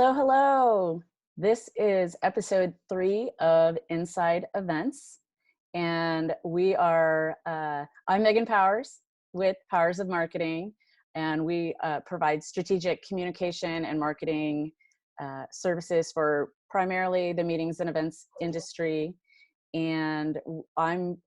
Hello, hello. This is episode 3 of Inside Events. And I'm Megan Powers with Powers of Marketing. And we provide strategic communication and marketing services for primarily the meetings and events industry. And I'm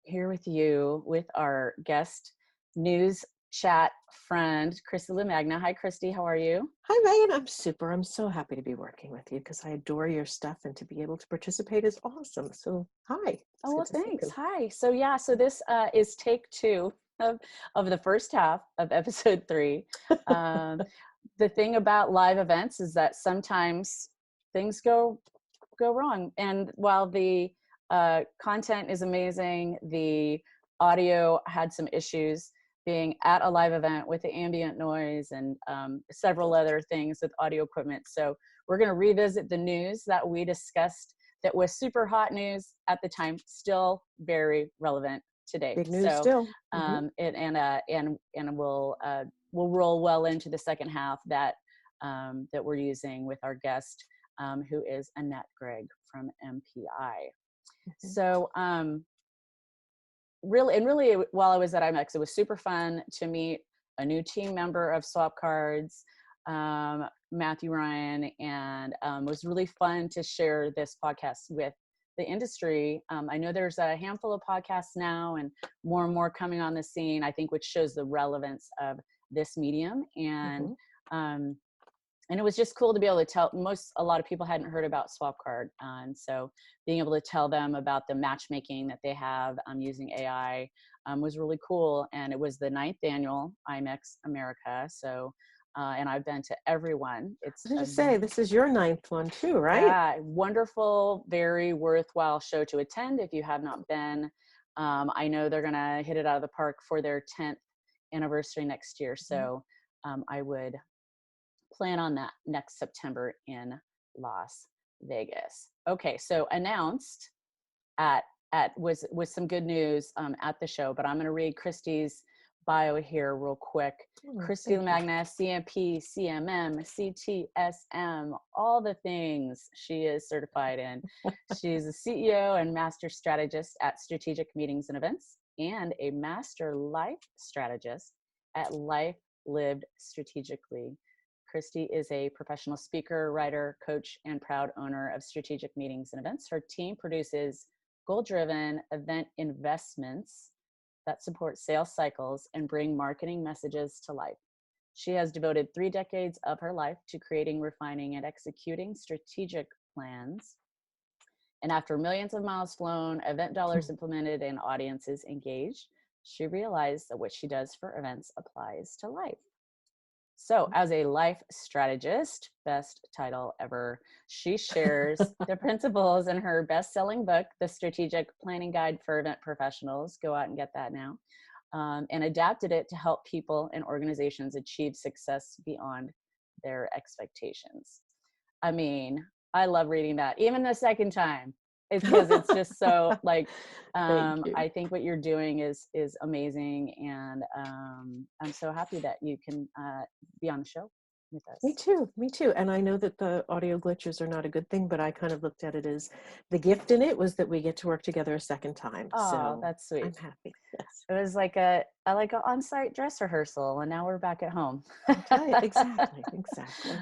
here with you with our guest news chat friend, Christy Lamagna. Hi, Christy. How are you? Hi, Megan. I'm super. I'm so happy to be working with you because I adore your stuff, and to be able to participate is awesome. So, hi. Oh, well, thanks. Hi. So this is take 2 of the first half of episode 3. The thing about live events is that sometimes things go wrong. And while the content is amazing, the audio had some issues being at a live event with the ambient noise and several other things with audio equipment. So we're going to revisit the news that we discussed that was super hot news at the time, still very relevant today. Big news still. And we'll roll well into the second half that we're using with our guest, who is Annette Gregg from MPI. So really, while I was at IMEX, it was super fun to meet a new team member of Swapcard's, Matthew Ryan, and it was really fun to share this podcast with the industry. I know there's a handful of podcasts now and more coming on the scene, I think, which shows the relevance of this medium. And it was just cool to be able to tell, a lot of people hadn't heard about Swapcard. And so being able to tell them about the matchmaking that they have using AI was really cool. And it was the 9th annual IMEX America. So, and I've been to every one. It's this is your 9th one too, right? Yeah, wonderful, very worthwhile show to attend if you have not been. I know they're going to hit it out of the park for their 10th anniversary next year. So I would plan on that next September in Las Vegas. Okay, so announced was some good news at the show, but I'm going to read Christy's bio here real quick. Christy Lamagna, CMP, CMM, CTSM, all the things she is certified in. She's a CEO and master strategist at Strategic Meetings and Events, and a master life strategist at Life Lived Strategically. Christy is a professional speaker, writer, coach, and proud owner of Strategic Meetings and Events. Her team produces goal-driven event investments that support sales cycles and bring marketing messages to life. She has devoted 3 decades of her life to creating, refining, and executing strategic plans. And after millions of miles flown, event dollars implemented, and audiences engaged, she realized that what she does for events applies to life. So as a life strategist, best title ever, she shares the principles in her best-selling book, The Strategic Planning Guide for Event Professionals. Go out and get that now. And adapted it to help people and organizations achieve success beyond their expectations. I mean, I love reading that, even the second time. It's because it's just so I think what you're doing is amazing, and I'm so happy that you can be on the show with us. Me too. And I know that the audio glitches are not a good thing, but I kind of looked at it as the gift in it was that we get to work together a second time. Oh, so that's sweet. I'm happy. Yes. It was like an on-site dress rehearsal, and now we're back at home. Exactly.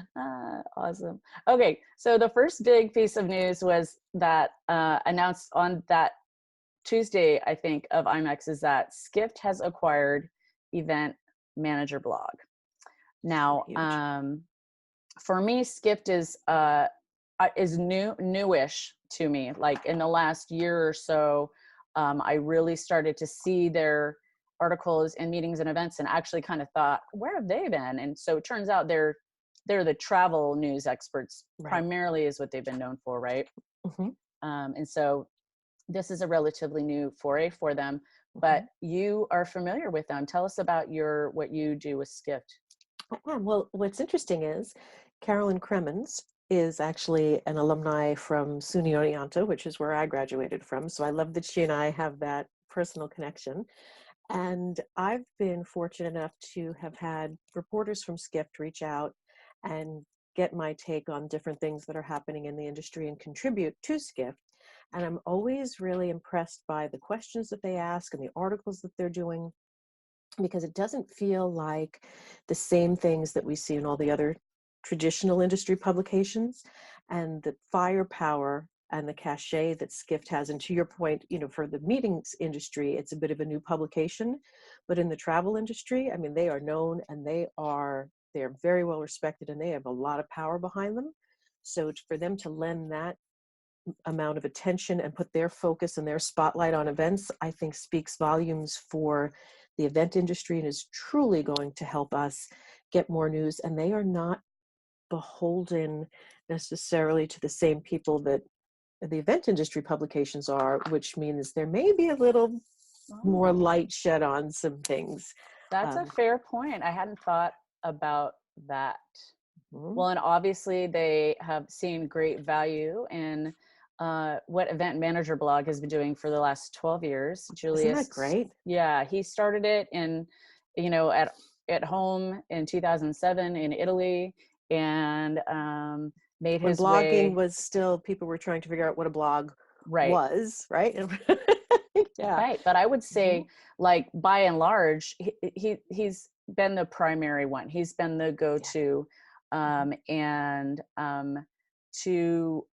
Awesome. Okay, so the first big piece of news was that announced on that Tuesday, I think, of IMEX, is that Skift has acquired Event Manager Blog. Now, for me, Skift is newish to me. Like in the last year or so, I really started to see their articles in meetings and events, and actually kind of thought, where have they been? And so it turns out they're the travel news experts, primarily is what they've been known for, right? And so this is a relatively new foray for them, but you are familiar with them. Tell us about what you do with Skift. Well, what's interesting is Carolyn Cremens is actually an alumni from SUNY Oneonta, which is where I graduated from. So I love that she and I have that personal connection. And I've been fortunate enough to have had reporters from Skift reach out and get my take on different things that are happening in the industry and contribute to Skift. And I'm always really impressed by the questions that they ask and the articles that they're doing, because it doesn't feel like the same things that we see in all the other traditional industry publications, and the firepower and the cachet that Skift has. And to your point, for the meetings industry, it's a bit of a new publication, but in the travel industry, I mean, they are known and they're very well respected, and they have a lot of power behind them. So for them to lend that amount of attention and put their focus and their spotlight on events, I think speaks volumes for the event industry, and is truly going to help us get more news. And they are not beholden necessarily to the same people that the event industry publications are, which means there may be a little more light shed on some things. That's a fair point. I hadn't thought about that. Well, and obviously they have seen great value in what Event Manager Blog has been doing for the last 12 years. Julius, isn't that great? Yeah, he started it in, at home in 2007 in Italy, and made when his blogging way. was still, people were trying to figure out what a blog Right. was, right? Yeah. Right. But I would say, like, by and large, he's been the primary one. He's been the go-to. And to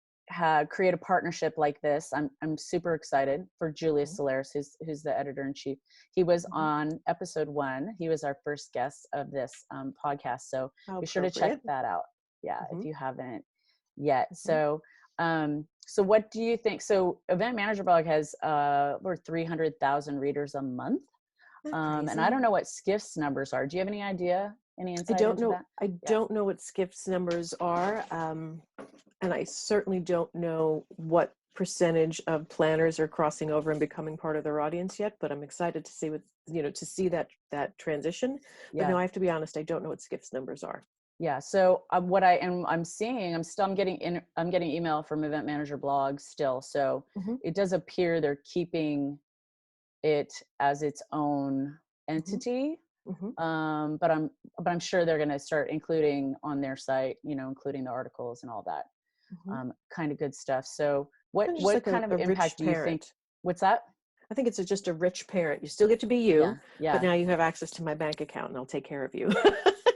create a partnership like this, I'm super excited for Julius Solaris, who's the editor-in-chief. He was on episode 1. He was our first guest of this podcast. So be sure to check that out. Yeah, if you haven't yet. So so what do you think? So Event Manager Blog has over 300,000 readers a month. And I don't know what Skift's numbers are. Do you have any idea? Any insight into that? I don't know what Skift's numbers are. And I certainly don't know what percentage of planners are crossing over and becoming part of their audience yet, but I'm excited to see to see that transition. But no, I have to be honest, I don't know what Skift's numbers are. Yeah. So what I'm seeing, I'm getting email from Event Manager Blog still. So it does appear they're keeping it as its own entity. But I'm sure they're going to start including on their site, including the articles and all that kind of good stuff. So what like kind of impact do you think? What's that? I think it's just a rich parent. You still get to be you, but now you have access to my bank account and I'll take care of you.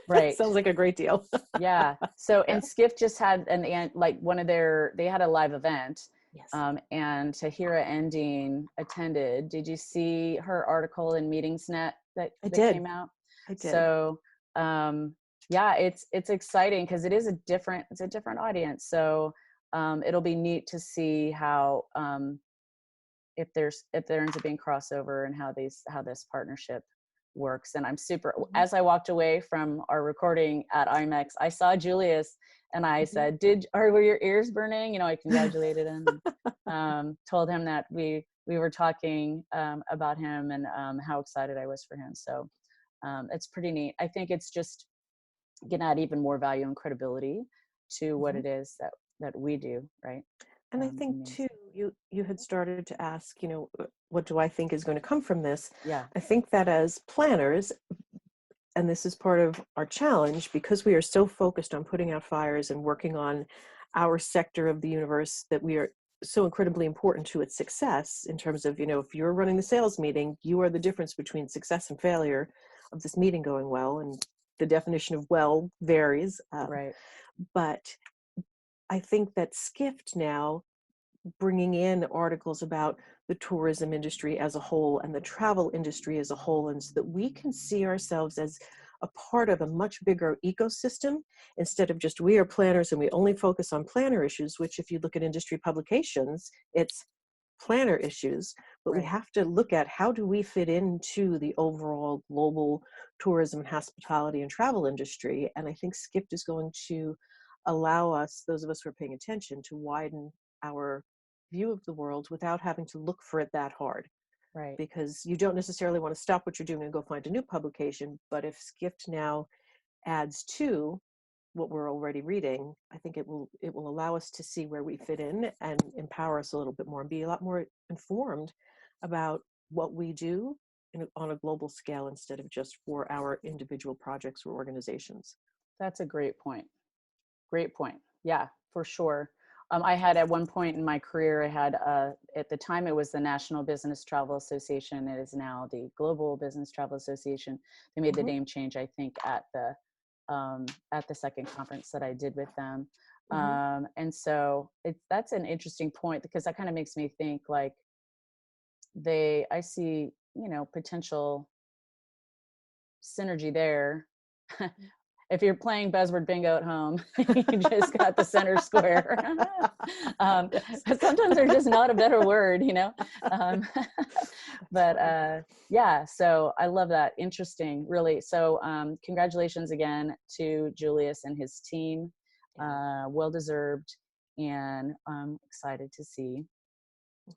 Right. Sounds like a great deal. Yeah. So, and Skift just had they had a live event. Yes. And Tahira Endine attended. Did you see her article in MeetingsNet that came out? I did. So, yeah, it's exciting because it's a different audience. So, it'll be neat to see how, if there ends up being crossover, and how this partnership works. And I'm super, as I walked away from our recording at IMEX, I saw Julius and I said, were your ears burning? I congratulated him, and, told him that we were talking about him, and how excited I was for him. So it's pretty neat. I think it's just gonna add even more value and credibility to what it is that we do, right? And I think too, you had started to ask, what do I think is going to come from this? Yeah. I think that as planners, and this is part of our challenge, because we are so focused on putting out fires and working on our sector of the universe, that we are so incredibly important to its success, in terms of, if you're running the sales meeting, you are the difference between success and failure of this meeting going well. And the definition of well varies. Right. But I think that Skift now, bringing in articles about the tourism industry as a whole and the travel industry as a whole, and so that we can see ourselves as a part of a much bigger ecosystem, instead of just, we are planners and we only focus on planner issues, which, if you look at industry publications, it's planner issues. But we have to look at, how do we fit into the overall global tourism and hospitality and travel industry? And I think Skift is going to allow us, those of us who are paying attention, to widen our view of the world without having to look for it that hard. Right. Because you don't necessarily want to stop what you're doing and go find a new publication. But if Skift now adds to what we're already reading, I think it will allow us to see where we fit in, and empower us a little bit more, and be a lot more informed about what we do on a global scale, instead of just for our individual projects or organizations. That's a great point. Great point. Yeah, for sure. I had at one point in my career, I had, at the time it was the National Business Travel Association. It is now the Global Business Travel Association. They made the name change, I think, at the second conference that I did with them. And so that's an interesting point, because that kind of makes me think, like, I see, potential synergy there. If you're playing buzzword bingo at home, you just got the center square. But sometimes there's just not a better word, but yeah, so I love that. Interesting, really. So congratulations again to Julius and his team. Well-deserved, and I'm excited to see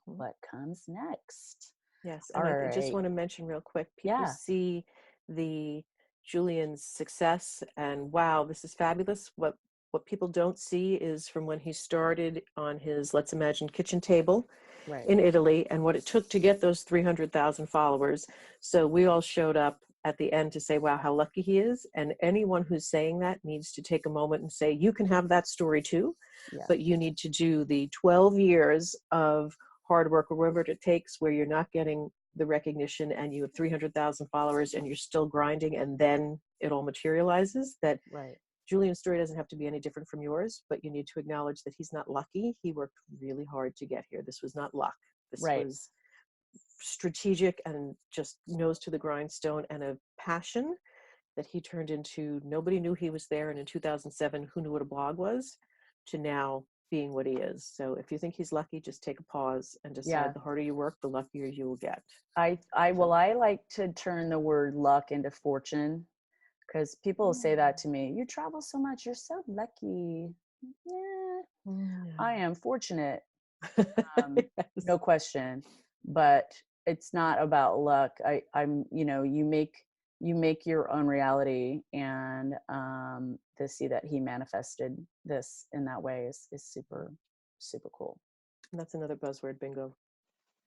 what comes next. Yes, and I just want to mention real quick, people see the Julian's success and wow, this is fabulous. What people don't see is from when he started on his, let's imagine, kitchen table in Italy, and what it took to get those 300,000 followers. So we all showed up at the end to say, wow, how lucky he is. And anyone who's saying that needs to take a moment and say, you can have that story too, but you need to do the 12 years of hard work or whatever it takes, where you're not getting the recognition and you have 300,000 followers and you're still grinding, and then it all materializes. That Julian's story doesn't have to be any different from yours, but you need to acknowledge that he's not lucky. He worked really hard to get here. This was not luck. This was strategic and just nose to the grindstone, and a passion that he turned into. Nobody knew he was there, and in 2007, who knew what a blog was, to now being what he is. So if you think he's lucky, just take a pause and decide the harder you work, the luckier you will get. I like to turn the word luck into fortune, because people say that to me. You travel so much, you're so lucky. I am fortunate, no question, but it's not about luck. I'm you make your own reality, and to see that he manifested this in that way is super, super cool. And that's another buzzword bingo.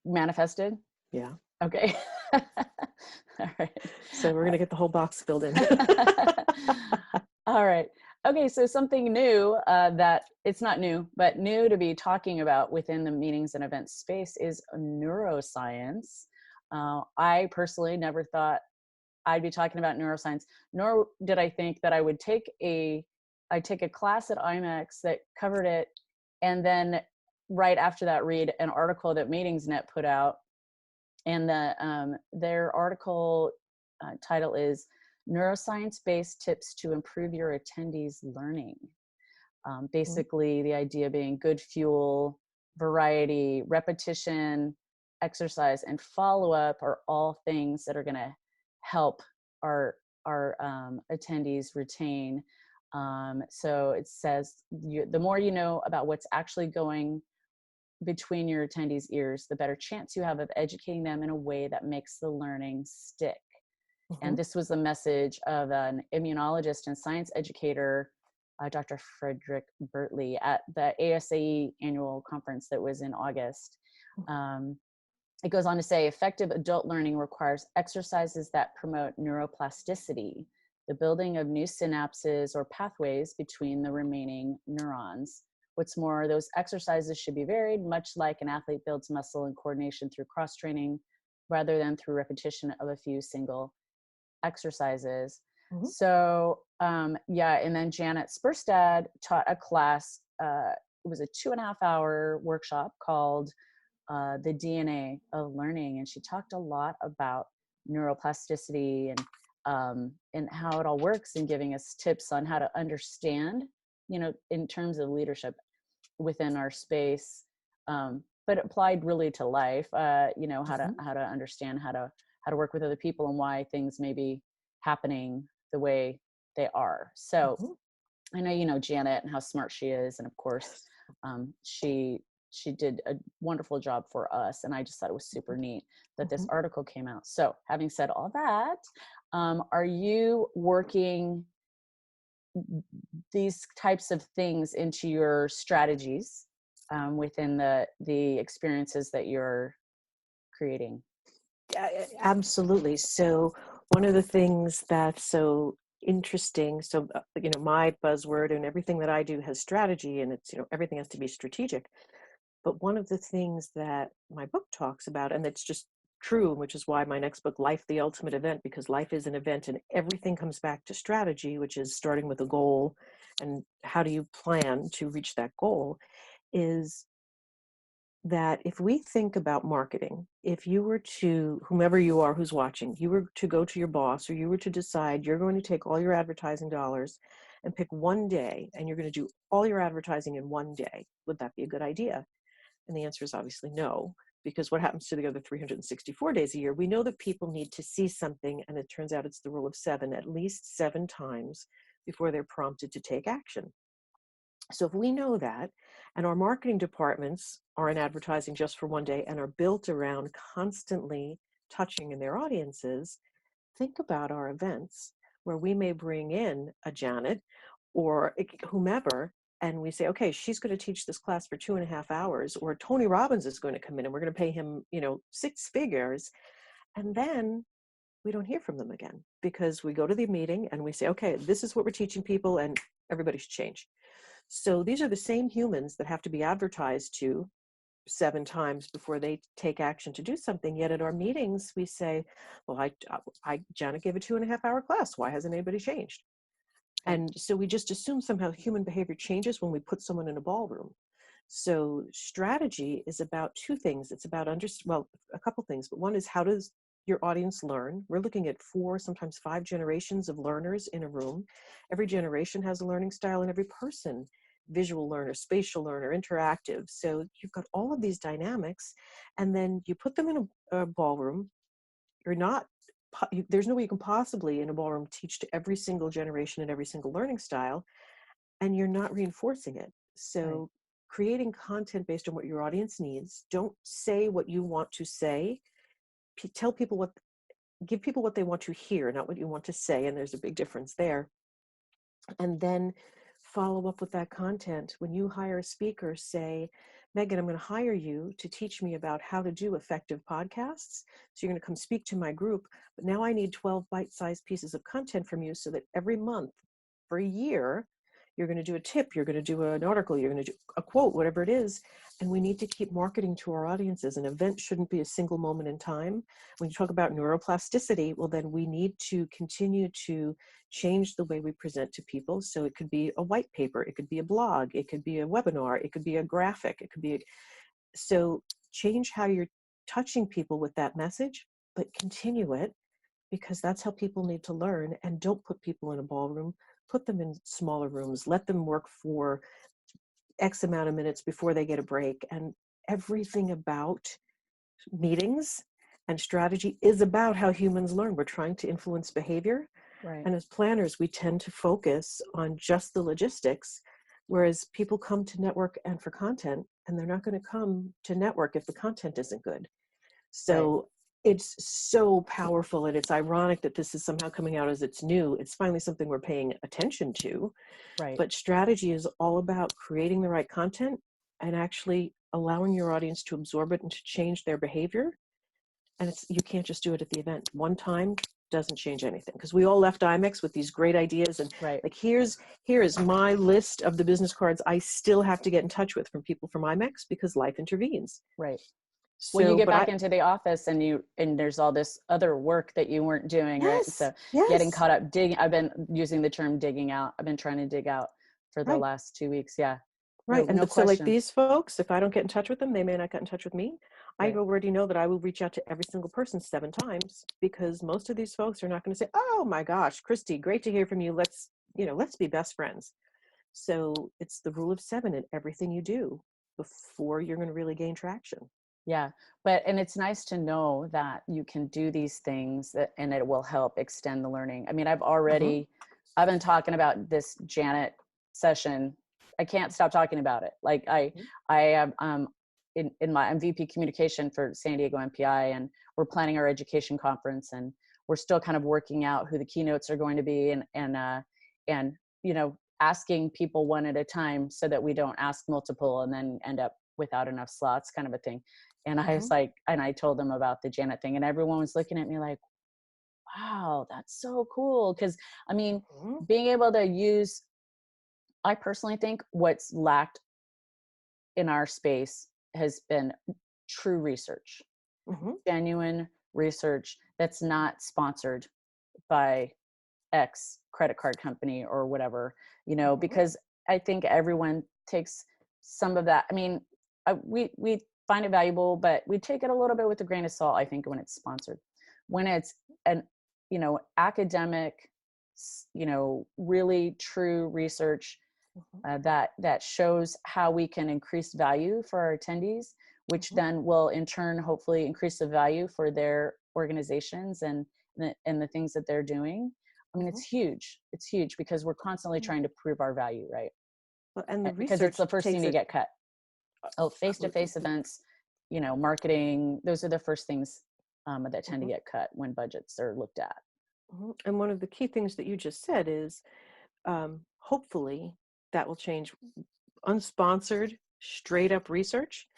Manifested? Yeah. Okay. All right. So we're going to get the whole box filled in. All right. Okay. So something new, that it's not new, but new to be talking about within the meetings and events space is neuroscience. I personally never thought I'd be talking about neuroscience, nor did I think that I would take a class at IMEX that covered it, and then right after that read an article that MeetingsNet put out. And their article title is Neuroscience-Based Tips to Improve Your Attendees' Learning. Basically, the idea being good fuel, variety, repetition, exercise, and follow-up are all things that are going to help our attendees retain. So it says the more you know about what's actually going between your attendees' ears, the better chance you have of educating them in a way that makes the learning stick. And this was the message of an immunologist and science educator, Dr. Frederick Bertley, at the ASAE annual conference that was in August. It goes on to say, effective adult learning requires exercises that promote neuroplasticity, the building of new synapses or pathways between the remaining neurons. What's more, those exercises should be varied, much like an athlete builds muscle and coordination through cross-training, rather than through repetition of a few single exercises. So, and then Janet Spurstad taught a class. It was a 2.5-hour workshop called The DNA of Learning, and she talked a lot about neuroplasticity and how it all works, and giving us tips on how to understand, in terms of leadership within our space, but applied really to life. How to understand how to work with other people, and why things may be happening the way they are. So I know you know Janet and how smart she is, and of course she did a wonderful job for us, and I just thought it was super neat that this article came out. So having said all that, are you working these types of things into your strategies within the experiences that you're creating? Absolutely. So one of the things interesting. So, my buzzword and everything that I do has strategy, and it's, everything has to be strategic. But one of the things that my book talks about, and it's just true, which is why my next book, Life, the Ultimate Event, because life is an event and everything comes back to strategy, which is starting with a goal and how do you plan to reach that goal, is that if we think about marketing, if you were to, whomever you are who's watching, you were to go to your boss or you were to decide you're going to take all your advertising dollars and pick one day and you're going to do all your advertising in one day, would that be a good idea? And the answer is obviously no, because what happens to the other 364 days a year? We know that people need to see something, and it turns out it's the rule of 7, at least 7 times before they're prompted to take action. So if we know that, and our marketing departments are in advertising just for one day and are built around constantly touching in their audiences, think about our events where we may bring in a Janet or whomever, and we say, okay, she's going to teach this class for 2.5 hours, or Tony Robbins is going to come in and we're going to pay him, 6 figures. And then we don't hear from them again because we go to the meeting and we say, okay, this is what we're teaching people, and everybody should change. So these are the same humans that have to be advertised to 7 times before they take action to do something. Yet at our meetings, we say, well, Janet gave a 2.5 hour class. Why hasn't anybody changed? And so we just assume somehow human behavior changes when we put someone in a ballroom. So strategy is about 2 things. It's about a couple things, but one is, how does your audience learn? We're looking at 4, sometimes 5 generations of learners in a room. Every generation has a learning style, and every person, visual learner, spatial learner, interactive. So you've got all of these dynamics, and then you put them in a ballroom. There's no way you can possibly in a ballroom teach to every single generation and every single learning style, and you're not reinforcing it. So creating content based on what your audience needs. Don't say what you want to say. Give people what they want to hear, not what you want to say. And there's a big difference there. And then follow up with that content. When you hire a speaker, say, Megan, I'm going to hire you to teach me about how to do effective podcasts. So you're going to come speak to my group, but now I need 12 bite-sized pieces of content from you so that every month for a year, you're going to do a tip, you're going to do an article, you're going to do a quote, whatever it is. And we need to keep marketing to our audiences. An event shouldn't be a single moment in time. When you talk about neuroplasticity, well, then we need to continue to change the way we present to people. So it could be a white paper, it could be a blog, it could be a webinar, it could be a graphic, so change how you're touching people with that message, but continue it, because that's how people need to learn. And don't put people in a ballroom, put them in smaller rooms, let them work for X amount of minutes before they get a break. And everything about meetings and strategy is about how humans learn. We're trying to influence behavior. Right. And as planners, we tend to focus on just the logistics, whereas people come to network and for content, and they're not going to come to network if the content isn't good. So it's so powerful, and it's ironic that this is somehow coming out as it's new. It's finally something we're paying attention to. Right. But strategy is all about creating the right content and actually allowing your audience to absorb it and to change their behavior. And you can't just do it at the event. One time doesn't change anything, because we all left IMEX with these great ideas, and like, here is my list of the business cards I still have to get in touch with from people from IMEX, because life intervenes. Right. So, when you get back into the office and there's all this other work that you weren't doing, right? So getting caught up I've been using the term digging out. I've been trying to dig out for the last 2 weeks. Yeah. Right. No So question. like these folks, if I don't get in touch with them, they may not get in touch with me. I already know that I will reach out to every single person 7 times, because most of these folks are not going to say, oh my gosh, Christy, great to hear from you. Let's be best friends. So it's the rule of 7 in everything you do before you're going to really gain traction. Yeah. And it's nice to know that you can do these things and it will help extend the learning. I mean, I've been talking about this Janet session. I can't stop talking about it. Like I am, I'm VP communication for San Diego MPI, and we're planning our education conference, and we're still kind of working out who the keynotes are going to be, and asking people one at a time so that we don't ask multiple and then end up without enough slots, kind of a thing. And I was like, and I told them about the Janet thing, and everyone was looking at me like, Wow, that's so cool. Because I mean, Mhm, being able to use, I personally think what's lacked in our space has been true research, mhm, genuine research that's not sponsored by X credit card company or whatever, mhm, because I think everyone takes some of that. I mean, we find it valuable, but we take it a little bit with a grain of salt, I think, when it's sponsored. When it's an, academic, really true research mhm, that shows how we can increase value for our attendees, which mhm, then will in turn hopefully increase the value for their organizations and the things that they're doing. I mean, mhm. it's huge. It's huge because we're constantly Yeah. trying to prove our value, right? Well, and the Because it's research the first thing takes to it. get cut. Oh, Absolutely. face-to-face events, marketing, those are the first things that tend to Mhm, get cut when budgets are looked at. mhm. And one of the key things that you just said is, hopefully that will change. Unsponsored, straight up research,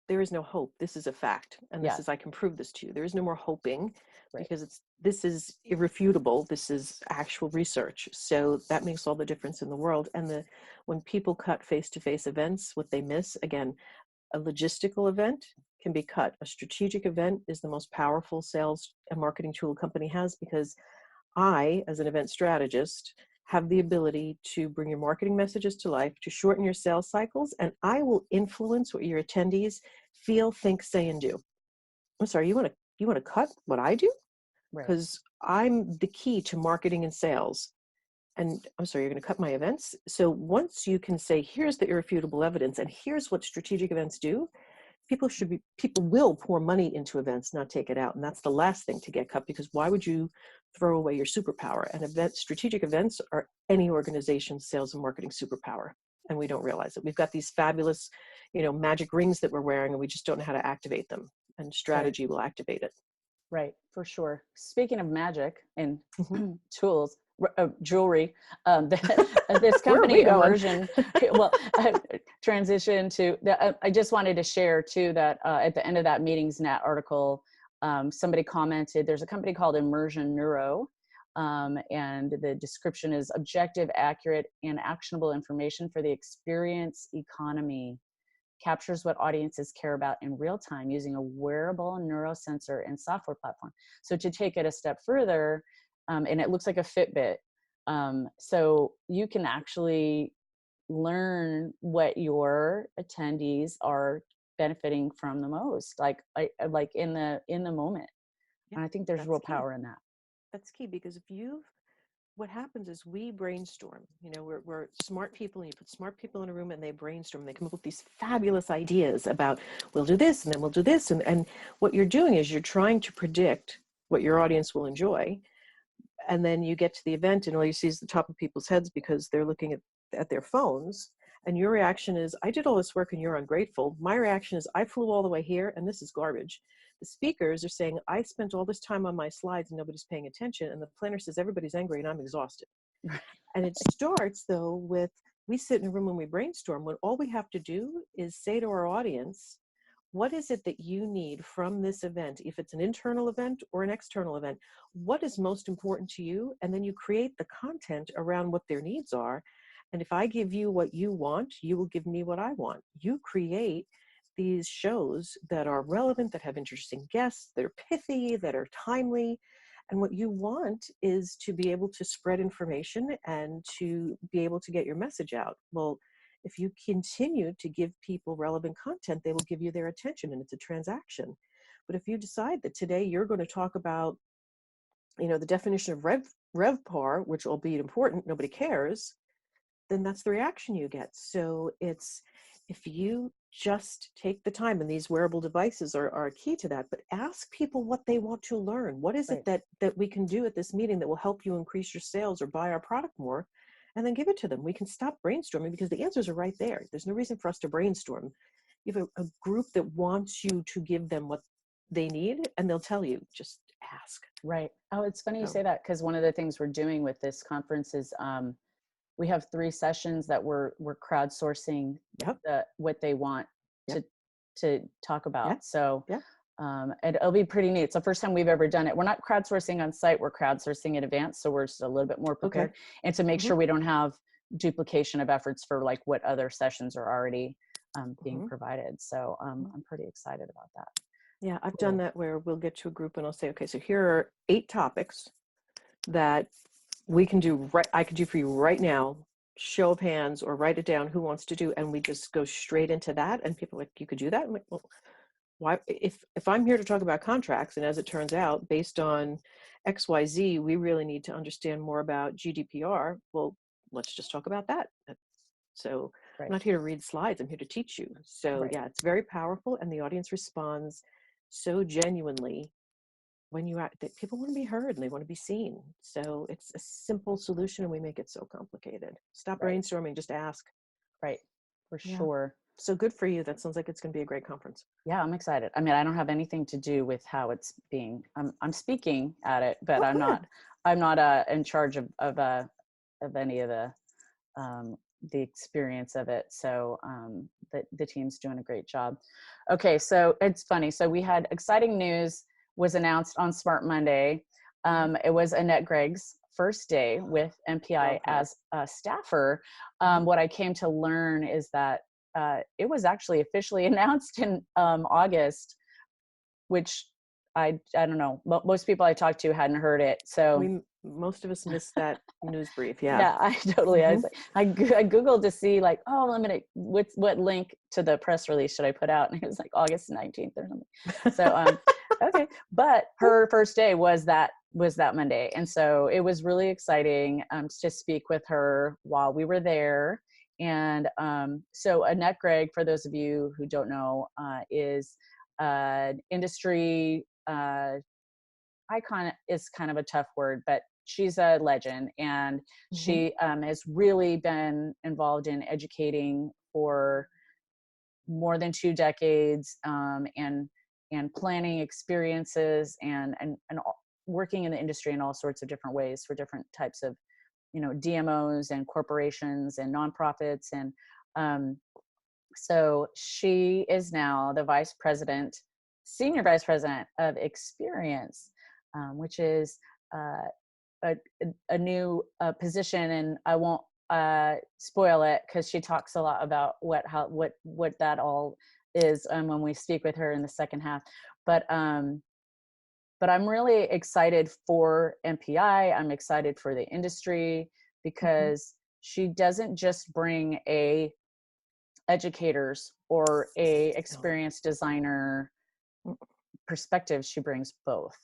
there is no hope. This is a fact. And this Yeah, is, I can prove this to you. There is no more hoping right. because this is irrefutable. This is actual research. So that makes all the difference in the world. And when people cut face-to-face events, what they miss, again, a logistical event can be cut. A strategic event is the most powerful sales and marketing tool a company has because I, as an event strategist, have the ability to bring your marketing messages to life, to shorten your sales cycles, and I will influence what your attendees feel, think, say, and do. I'm sorry, you want to cut what I do? Right. Because I'm the key to marketing and sales. And I'm sorry, you're going to cut my events? So once you can say, here's the irrefutable evidence, and here's what strategic events do, people will pour money into events, not take it out. And that's the last thing to get cut, because why would you throw away your superpower? And strategic events are any organization's sales and marketing superpower, and we don't realize it. We've got these fabulous, magic rings that we're wearing, and we just don't know how to activate them, and Right. strategy will activate it. Right, for sure. Speaking of magic and Mhm. tools, jewelry, this Where are company we going? Immersion, well, transition to, I just wanted to share too that at the end of that MeetingsNet article, somebody commented, there's a company called Immersion Neuro, and the description is objective, accurate, and actionable information for the experience economy, captures what audiences care about in real time using a wearable neurosensor and software platform. So to take it a step further, and it looks like a Fitbit, so you can actually learn what your attendees are benefiting from the most, like in the moment. Yeah, And I think there's that's real key. power in that. That's key because what happens is we brainstorm. We're smart people, and you put smart people in a room and they brainstorm. They come up with these fabulous ideas about, we'll do this and then we'll do this. And what you're doing is you're trying to predict what your audience will enjoy. And then you get to the event and all you see is the top of people's heads because they're looking at their phones. And your reaction is, I did all this work and you're ungrateful. My reaction is, I flew all the way here and this is garbage. The speakers are saying, I spent all this time on my slides and nobody's paying attention. And the planner says, everybody's angry and I'm exhausted. And it starts though with, we sit in a room when we brainstorm, when all we have to do is say to our audience, what is it that you need from this event? If it's an internal event or an external event, what is most important to you? And then you create the content around what their needs are. And if I give you what you want, you will give me what I want. You create these shows that are relevant, that have interesting guests, that are pithy, that are timely. And what you want is to be able to spread information and to be able to get your message out. Well, if you continue to give people relevant content, they will give you their attention, and it's a transaction. But if you decide that today you're going to talk about, the definition of RevPAR, which albeit important, nobody cares, then that's the reaction you get. So if you just take the time, and these wearable devices are key to that, but ask people what they want to learn. What is it Right. that we can do at this meeting that will help you increase your sales or buy our product more? And then give it to them. We can stop brainstorming because the answers are right there. There's no reason for us to brainstorm. You have a group that wants you to give them what they need, and they'll tell you, just ask. Right. Oh, it's funny you So, say that, because one of the things we're doing with this conference is we have 3 sessions that we're crowdsourcing yep, what they want yep, to to talk yeah, about. So yeah. and it'll be pretty neat. It's the first time we've ever done it. We're not crowdsourcing on site, we're crowdsourcing in advance. So we're just a little bit more prepared, Okay. and to make sure we don't have duplication of efforts for like what other sessions are already being provided. So I'm pretty excited about that. Yeah, I've Cool. done that where we'll get to a group and I'll say, okay, so here are 8 topics that we can do I could do for you right now, show of hands or write it down, who wants to do, and we just go straight into that. And people are like, you could do that? I'm like, well, why, if I'm here to talk about contracts, and as it turns out, based on XYZ, we really need to understand more about GDPR, well, let's just talk about that. So I'm not here to read slides, I'm here to teach you. So yeah, it's very powerful, and the audience responds so genuinely when you act that people want to be heard and they want to be seen. So it's a simple solution and we make it so complicated. Stop brainstorming, just ask. Right, for sure. So good for you. That sounds like it's going to be a great conference. Yeah, I'm excited. I mean, I don't have anything to do with how it's being, I'm speaking at it, but I'm not in charge of any of the experience of it. So the team's doing a great job. Okay, so it's funny. So we had exciting news was announced on Smart Monday. It was Annette Gregg's first day with MPI as a staffer. What I came to learn is that it was actually officially announced in August, which I don't know. Most people I talked to hadn't heard it. So most of us missed that news brief. Yeah, I totally. I was like, I Googled to see like, oh, what link to the press release should I put out? And it was like August 19th or something. So, okay. But her first day was that Monday. And so it was really exciting to speak with her while we were there. And so Annette Gregg, for those of you who don't know, is industry icon is kind of a tough word, but she's a legend, and she has really been involved in educating for more than 2 decades, and planning experiences and working in the industry in all sorts of different ways for different types of, DMOs and corporations and nonprofits. And so she is now the senior vice president of experience, which is a new position, and I won't spoil it because she talks a lot about what that all is when we speak with her in the second half. But I'm really excited for MPI. I'm excited for the industry because she doesn't just bring a educators or a experienced designer perspective. She brings both.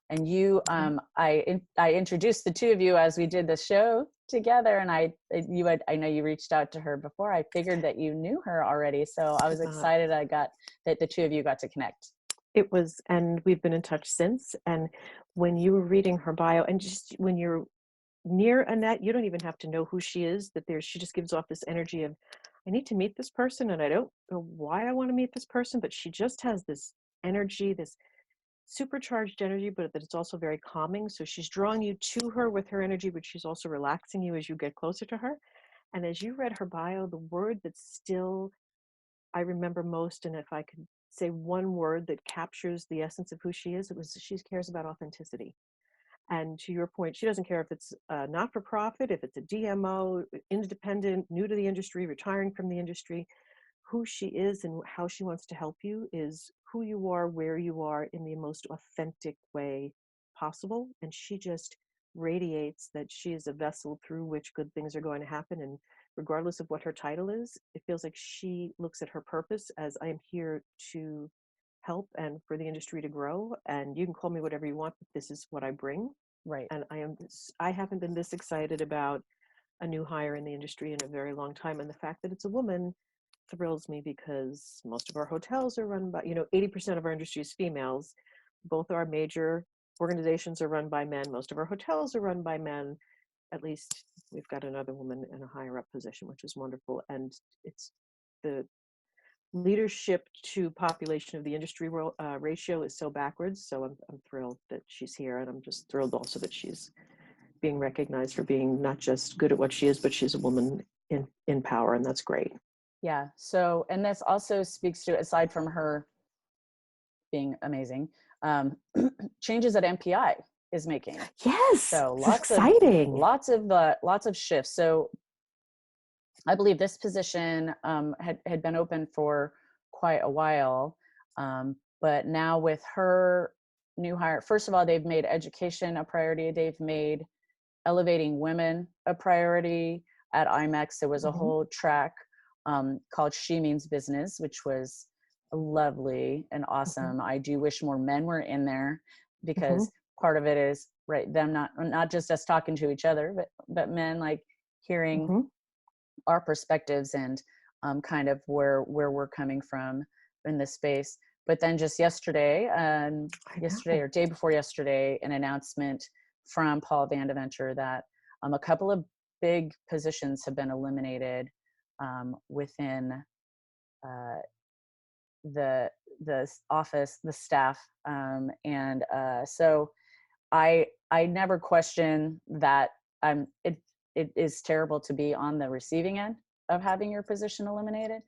And you, I introduced the two of you as we did the show together, and I know you reached out to her before. I figured that you knew her already, so I was excited that the two of you got to connect. It was, and we've been in touch since. And when you were reading her bio, and just when you're near Annette, you don't even have to know who she is. She just gives off this energy of, I need to meet this person, and I don't know why I want to meet this person, but she just has this energy, this supercharged energy, but that it's also very calming. So she's drawing you to her with her energy, but she's also relaxing you as you get closer to her. And as you read her bio, the word that still I remember most, and if I could say one word that captures the essence of who she is, it was she cares about authenticity. And to your point, she doesn't care if it's not for profit, if it's a DMO, independent, new to the industry, retiring from the industry. Who she is and how she wants to help you is who you are, where you are, in the most authentic way possible. And she just radiates that she is a vessel through which good things are going to happen. And regardless of what her title is, it feels like she looks at her purpose as, I am here to help and for the industry to grow. And you can call me whatever you want, but this is what I bring. Right. And I haven't been this excited about a new hire in the industry in a very long time. And the fact that it's a woman thrills me, because most of our hotels are run by, 80% of our industry is females. Both our major organizations are run by men. Most of our hotels are run by men. At least we've got another woman in a higher up position, which is wonderful. And it's the leadership to population of the industry ratio is so backwards. So I'm thrilled that she's here, and I'm just thrilled also that she's being recognized for being not just good at what she is, but she's a woman in power, and that's great. Yeah. So, and this also speaks to, aside from her being amazing, changes that MPI is making. Yes, So exciting. lots of shifts. So I believe this position had been open for quite a while, but now with her new hire, first of all, they've made education a priority. They've made elevating women a priority. At IMEX, there was a whole track called She Means Business, which was lovely and awesome. I do wish more men were in there, because part of it is, right, them not just us talking to each other, but men like hearing our perspectives and kind of where we're coming from in this space. But then just yesterday or day before yesterday, an announcement from Paul Vandeventer that a couple of big positions have been eliminated within the office, the staff, and so I never question that. It is terrible to be on the receiving end of having your position eliminated,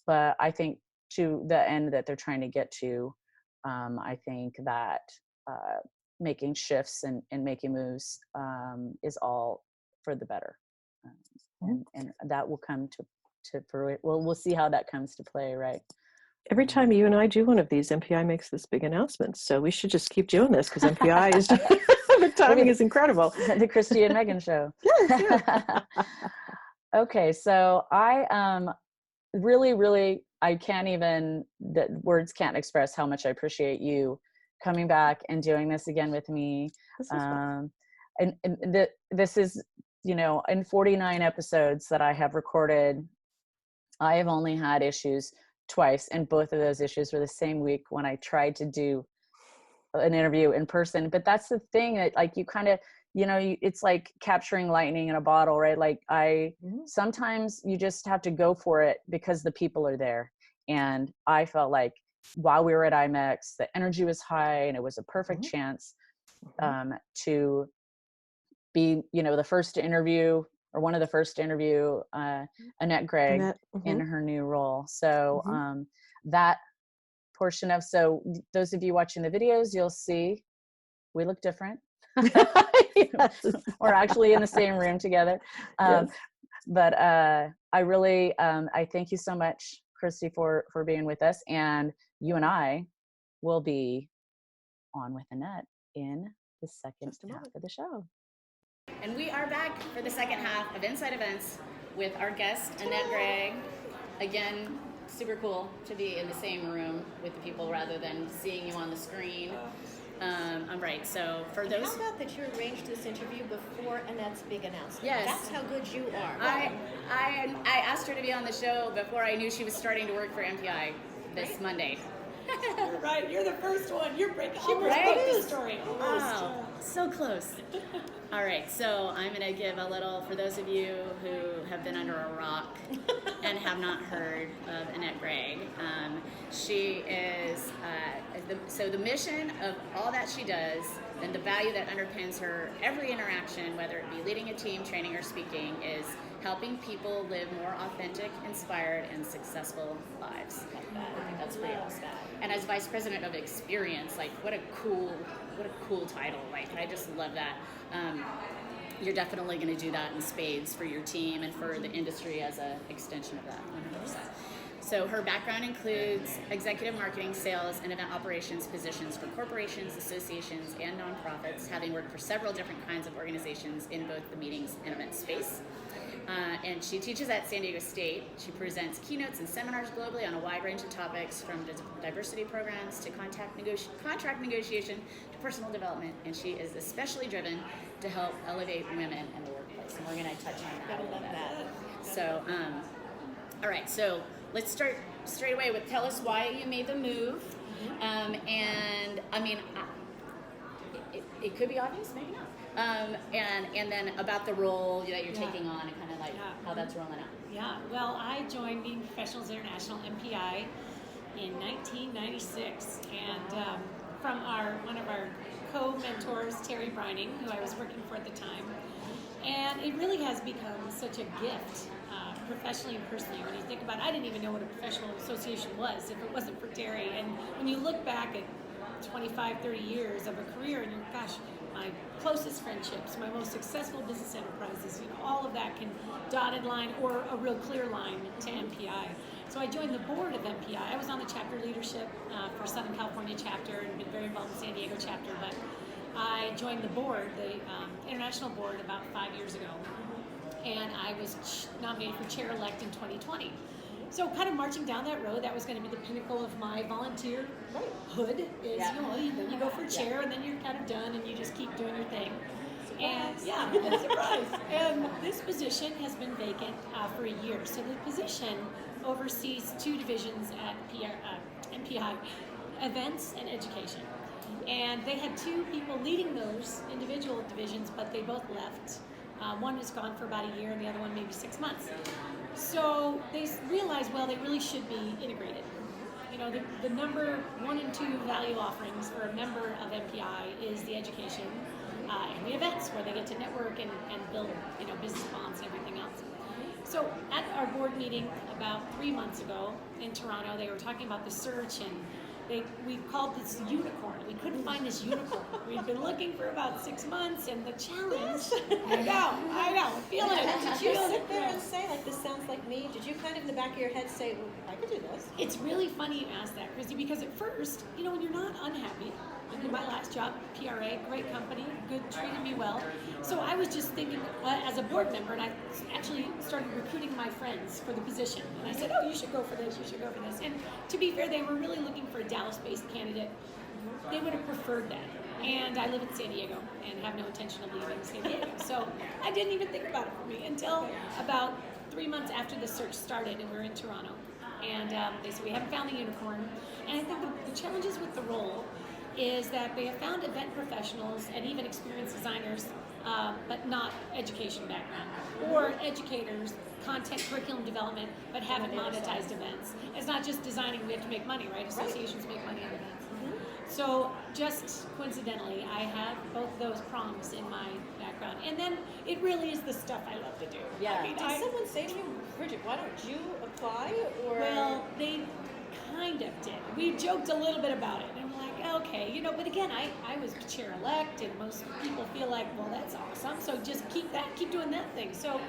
but I think to the end that they're trying to get to, I think that making shifts and making moves is all for the better, and that will come to fruition. We'll see how that comes to play, right? Every time you and I do one of these, MPI makes this big announcement. So we should just keep doing this, because MPI is just, the timing is incredible. The Christy and Megan show. Yes, yeah. Okay, so I really, I can't even, the words can't express how much I appreciate you coming back and doing this again with me. This is fun. And this is, in 49 episodes that I have recorded, I have only had issues twice, and both of those issues were the same week when I tried to do an interview in person. But that's the thing, that like you kind of, it's like capturing lightning in a bottle, right? Like sometimes you just have to go for it because the people are there. And I felt like while we were at IMEX, the energy was high, and it was a perfect chance to be, the first to interview, or one of the first to interview Annette Gregg in her new role. So that portion of, so those of you watching the videos, you'll see we look different. We're actually in the same room together. But I really, I thank you so much, Christy, for being with us. And you and I will be on with Annette in the second half of the show. And we are back for the second half of Inside Events with our guest, Annette Gregg. Again, super cool to be in the same room with the people rather than seeing you on the screen. I'm right. So for those, how about that you arranged this interview before Annette's big announcement? Yes, that's how good you are. I asked her to be on the show before I knew she was starting to work for MPI this Monday. You're right. You're the first one. You're breaking. She broke the story. Wow, so close. All right, so I'm going to give a little, for those of you who have been under a rock and have not heard of Annette Gregg. She is, so the mission of all that she does and the value that underpins her every interaction, whether it be leading a team, training, or speaking, is helping people live more authentic, inspired, and successful lives. That's pretty awesome. And as Vice President of Experience, like what a cool title. Like I just love that. You're definitely going to do that in spades for your team and for the industry as an extension of that, 100%. So her background includes executive marketing, sales, and event operations positions for corporations, associations, and nonprofits, having worked for several different kinds of organizations in both the meetings and event space. And she teaches at San Diego State. She presents keynotes and seminars globally on a wide range of topics, from diversity programs to contract negotiation to personal development. And she is especially driven to help elevate women in the workplace. And we're going to touch on that a little bit. So, all right. So let's start straight away with tell us why you made the move. And I mean, it could be obvious, maybe not. And then about the role that you're taking on and kind of like how that's rolling out. Yeah, well, I joined Meeting Professionals International, MPI, in 1996, and from one of our co-mentors, Terry Brining, who I was working for at the time. And it really has become such a gift professionally and personally. When you think about it, I didn't even know what a professional association was if it wasn't for Terry. And when you look back at 25, 30 years of a career, and gosh, my closest friendships, my most successful business enterprises, all of that can dotted line or a real clear line to MPI. So I joined the board of MPI. I was on the chapter leadership for Southern California chapter and been very involved in San Diego chapter, but I joined the board, the international board, about 5 years ago. And I was nominated for chair-elect in 2020. So kind of marching down that road, that was going to be the pinnacle of my volunteerhood, is, then you go for chair and then you're kind of done and you just keep doing your thing. And surprise. And this position has been vacant for a year. So the position oversees 2 divisions at MPI, events and education. And they had 2 people leading those individual divisions, but they both left. One was gone for about a year and the other one maybe 6 months. So they realized, well, they really should be integrated. The number 1 and 2 value offerings for a member of MPI is the education and the events, where they get to network and build business bonds and everything else. So at our board meeting about 3 months ago in Toronto, they were talking about the search, and we called this unicorn. We couldn't find this unicorn. We'd been looking for about 6 months, and the challenge. I know, feeling it. Did you sit there and say, like, this sounds like me? Did you kind of in the back of your head say, well, I could do this? It's really funny you ask that, Christy, because at first, when you're not unhappy, in my last job, PRA, great company, treated me well. So I was just thinking, as a board member, and I actually started recruiting my friends for the position. And I said, oh, you should go for this, you should go for this. And to be fair, they were really looking for a Dallas-based candidate. They would have preferred that. And I live in San Diego and have no intention of leaving San Diego. So I didn't even think about it for me until about 3 months after the search started, and we were in Toronto. And they said, we haven't found the unicorn. And I think the challenges with the role is that they have found event professionals and even experienced designers, but not education background, or educators, content curriculum development, but haven't monetized events. It's not just designing, we have to make money, right? Associations make money on events. So just coincidentally, I have both those prongs in my background. And then it really is the stuff I love to do. Yeah. Did someone say to you, Bridget, why don't you apply? Or Well, they kind of did. We joked a little bit about it. And I'm like, okay, but again, I was chair-elect, and most people feel like, well, that's awesome. So just keep doing that thing. So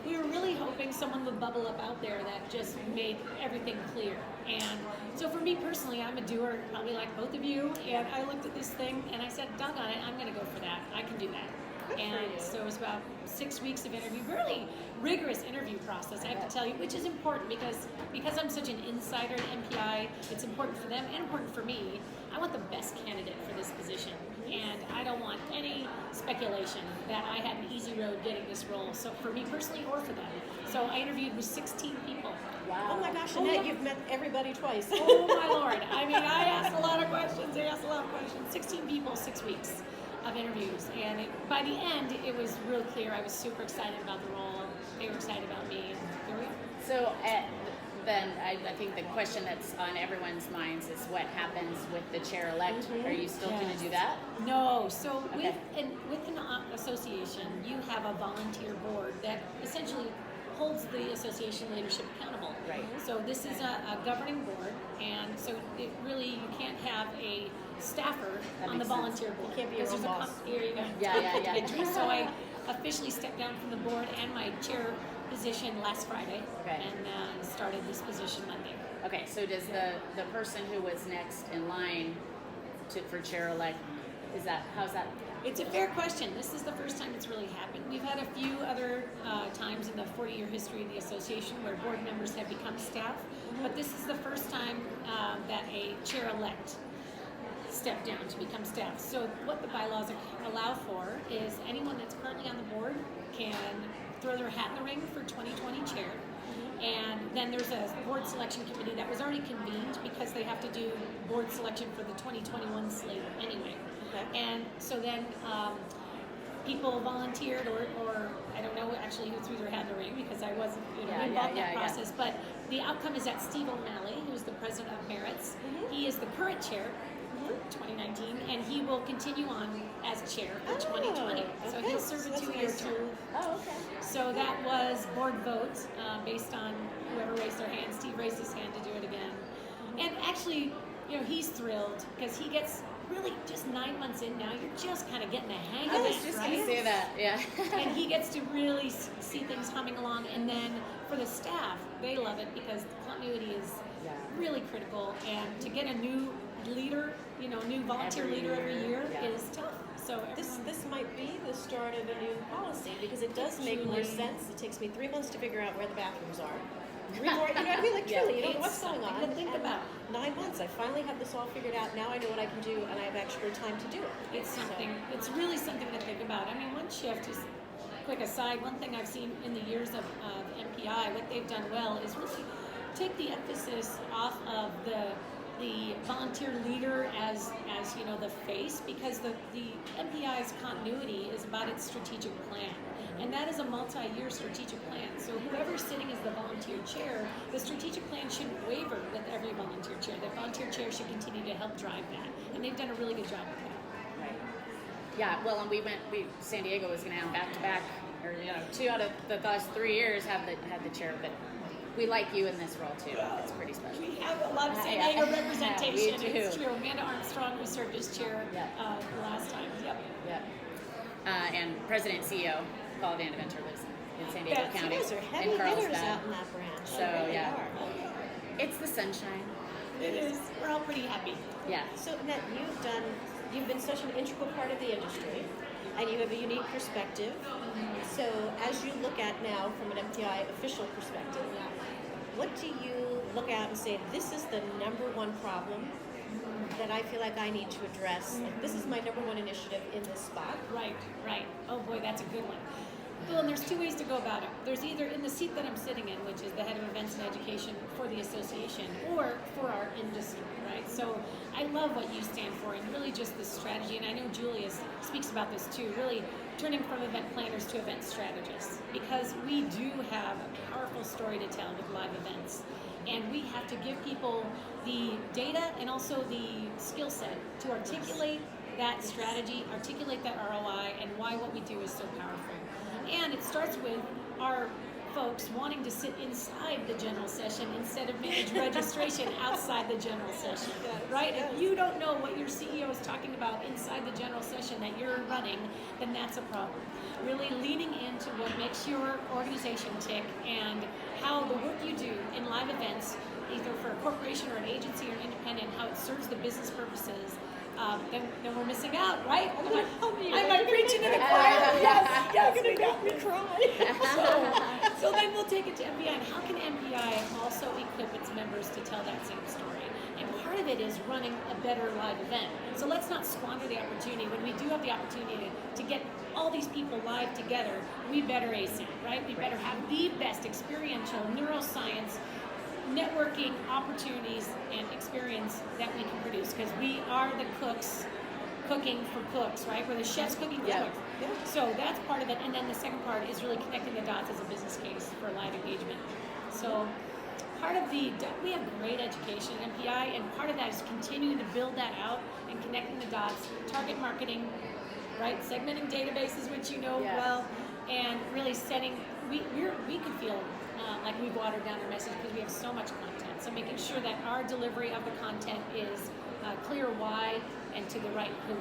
we were really hoping someone would bubble up out there that just made everything clear. And so for me personally, I'm a doer, probably like both of you. And I looked at this thing and I said, doggone it, I'm going to go for that. I can do that. And so it was about 6 weeks of interview, really rigorous interview process, I have to tell you, which is important because I'm such an insider at MPI, it's important for them and important for me. I want the best candidate for this position, and I don't want any speculation that I had an easy road getting this role, so for me personally or for them. So I interviewed with 16 people. Oh my gosh, Annette, you've met everybody twice. Oh my Lord. I mean, I asked a lot of questions. They asked a lot of questions. 16 people, 6 weeks of interviews. And by the end, it was real clear. I was super excited about the role. They were excited about me. And here we are. So then I think the question that's on everyone's minds is what happens with the chair-elect. Are you still going to do that? No. So with an association, you have a volunteer board that essentially holds the association leadership accountable. Right. So this is a governing board, and so you can't have a staffer on the volunteer board. You can't be your own boss. Here you go. Yeah. So I officially stepped down from the board and my chair position last Friday, and started this position Monday. Okay, so does the person who was next in line for chair-elect, how's that? It's a fair question. This is the first time it's really happened. We've had a few other times in the 40-year history of the association where board members have become staff, but this is the first time that a chair-elect stepped down to become staff. So what the bylaws allow for is anyone that's currently on the board can throw their hat in the ring for 2020 chair. And then there's a board selection committee that was already convened because they have to do board selection for the 2021 slate anyway. And so then people volunteered, or I don't know actually who threw their hat in the ring because I wasn't involved in that process. But the outcome is that Steve O'Malley, who's the president of Merits, he is the current chair, for 2019, and he will continue on as chair for 2020. So okay. he'll serve So a that's 2-year nice. term. Oh, okay. So that was board vote based on whoever raised their hand. Steve raised his hand to do it again. And actually, you know, he's thrilled because he gets really just 9 months in now. You're just kind of getting the hang of I was it, just right? going to say that, yeah. And he gets to really see things humming along. And then for the staff, they love it because continuity is really critical. And to get a new leader, you know, new volunteer leader every year is tough. So This might be the start of a new policy because it does make more sense. It takes me 3 months to figure out where the bathrooms are. 3 more, you know what I mean? Like truly, you don't know what's going on. something to think And about. 9 months, I finally have this all figured out. Now I know what I can do, and I have actually time to do it. It's something. It's really something to think about. I mean, one shift is. Quick aside, one thing I've seen in the years of MPI, what they've done well is really take the emphasis off of the volunteer leader as you know the face, because the MPI's continuity is about its strategic plan, and that is a multi-year strategic plan. So whoever's sitting as the volunteer chair, the strategic plan shouldn't waver with every volunteer chair. The volunteer chair should continue to help drive that, and they've done a really good job with that. Right. Yeah, well, and San Diego was going to have back-to-back, or, you know, 2 out of the last 3 years had the chair, but we like you in this role, too. It's pretty special. We have a lot of San Yeah. Diego representation. We do. It's true. Amanda Armstrong, who served as chair last time. Yep. Yep. And President and CEO Paul Vandeventer lives in San Diego You County, guys are heavy in hitters Carlsbad. out in that branch. So, You really yeah. are. It's the sunshine. It is. We're all pretty happy. Yeah. So, Annette, you've been such an integral part of the industry, and you have a unique perspective. So, as you look at now from an MPI official perspective, what do you look at and say, this is the #1 problem that I feel like I need to address? Like, this is my #1 initiative in this spot. Right. Oh boy, that's a good one. Well, and there's 2 ways to go about it. There's either in the seat that I'm sitting in, which is the head of events and education for the association, or for our industry, right? So I love what you stand for, and really just the strategy. And I know Julia speaks about this too, really turning from event planners to event strategists, because we do have a powerful story to tell with live events. And we have to give people the data and also the skill set to articulate that strategy, articulate that ROI, and why what we do is so powerful. And it starts with our folks wanting to sit inside the general session instead of manage registration outside the general session, right? If you don't know what your CEO is talking about inside the general session that you're running, then that's a problem. Really leaning into what makes your organization tick and how the work you do in live events, either for a corporation or an agency or an independent, how it serves the business purposes, then we're missing out, right? Am I preaching to the choir? Yes, we got me cry. So then we'll take it to MPI, and how can MPI also equip its members to tell that same story? And part of it is running a better live event. So let's not squander the opportunity. When we do have the opportunity to get all these people live together, we better ace it, right? We better have the best experiential neuroscience networking opportunities and experience that we can produce, because we are the cooks cooking for cooks, right? We're the chefs cooking for cooks. So that's part of it. And then the second part is really connecting the dots as a business case for live engagement. So part of we have great education at MPI, and part of that is continuing to build that out and connecting the dots, target marketing, right? Segmenting databases, which you know well, and really setting, we can feel like we've watered down our message because we have so much content. So making sure that our delivery of the content is clear why and to the right who.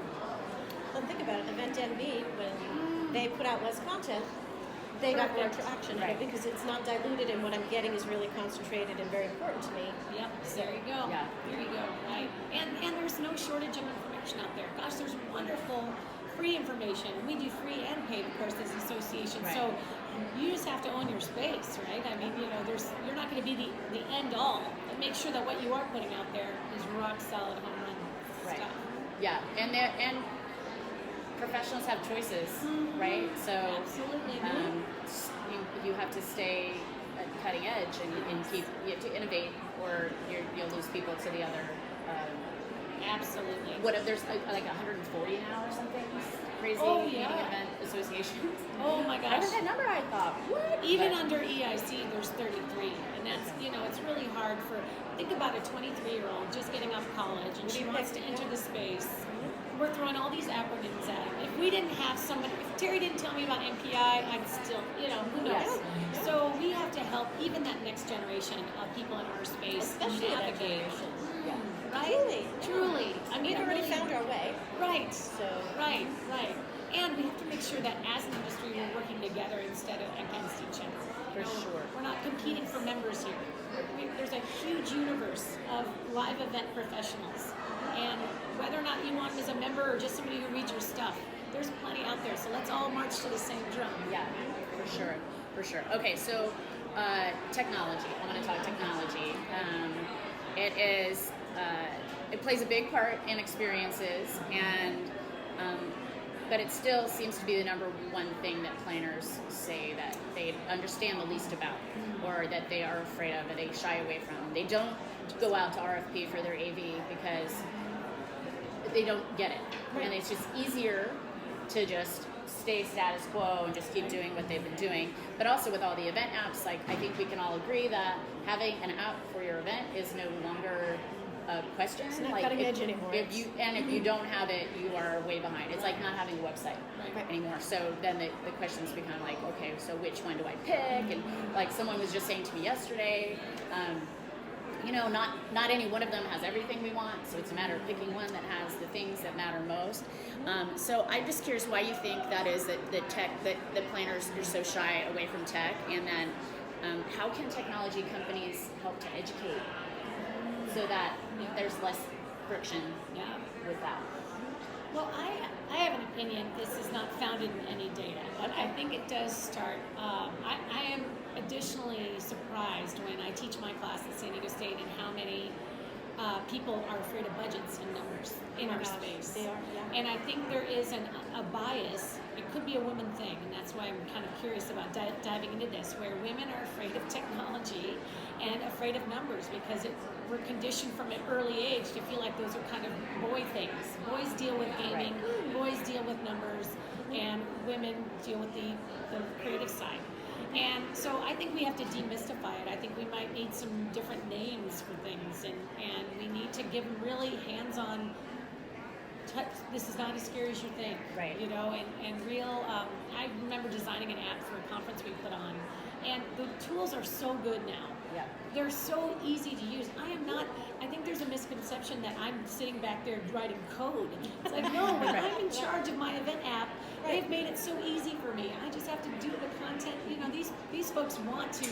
Well, think about it. Event NB, when they put out less content, they got more interaction because it's not diluted, and what I'm getting is really concentrated and very important to me. Yep, there you go. Yeah. There you go, right? And there's no shortage of information out there. Gosh, there's wonderful free information. We do free and paid, of course, as an association. Right. So you just have to own your space, right? I mean, you know, you're not going to be the end all. But make sure that what you are putting out there is rock solid home run stuff. Yeah, and professionals have choices, right? So Absolutely. you have to stay at cutting edge and you have to innovate, or you'll lose people to the other. Absolutely. What if there's like 140 now or something crazy? Oh, meeting yeah. event association. associations. Oh my I gosh. heard that number, I thought, what? Even But- under EIC, there's 33, and that's, it's really hard for, think about a 23-year-old just getting off college, and she wants to enter the space. We're throwing all these acronyms at her. If we didn't have somebody, if Terry didn't tell me about MPI, I'd still, who knows? Yes. So we have to help even that next generation of people in our space Especially that navigate. generation. Yeah. Right? Truly. I mean, We've already really- found our way. Right. So Right. And we have to make sure that as an industry we're working together instead of against each other. For sure. We're not competing for members here. There's a huge universe of live event professionals. And whether or not you want them as a member or just somebody who reads your stuff, there's plenty out there. So let's all march to the same drum. Yeah, for sure. Okay, so technology. I want to talk technology. It plays a big part in experiences, and but it still seems to be the number one thing that planners say that they understand the least about, or that they are afraid of, or they shy away from. They don't go out to RFP for their AV because they don't get it, and it's just easier to just stay status quo and just keep doing what they've been doing. But also with all the event apps, like I think we can all agree that having an app for your event is no longer a question. It's not like cutting edge anymore. If you don't have it, you are way behind. It's like not having a website anymore. So then the questions become like, okay, so which one do I pick? And like someone was just saying to me yesterday, not any one of them has everything we want, so it's a matter of picking one that has the things that matter most. So I'm just curious why you think that is, that the planners are so shy away from tech, and then how can technology companies help to educate so that there's less friction with that? Well, I have an opinion. This is not founded in any data, but I think it does start. I am additionally surprised when I teach my class at San Diego State and how many people are afraid of budgets and numbers in our space. They are, yeah. And I think there is a bias. It could be a woman thing, and that's why I'm kind of curious about diving into this, where women are afraid of technology and afraid of numbers because we're conditioned from an early age to feel like those are kind of boy things. Boys deal with gaming, boys deal with numbers, and women deal with the creative side. And so I think we have to demystify it. I think we might need some different names for things, and we need to give them really hands-on touch. This is not as scary as you think, Right. and real. I remember designing an app for a conference we put on, and the tools are so good now. Yeah. They're so easy to use. I think there's a misconception that I'm sitting back there writing code. It's like, no, when I'm in charge of my event app, they've made it so easy for me. I just have to do the content. These folks want to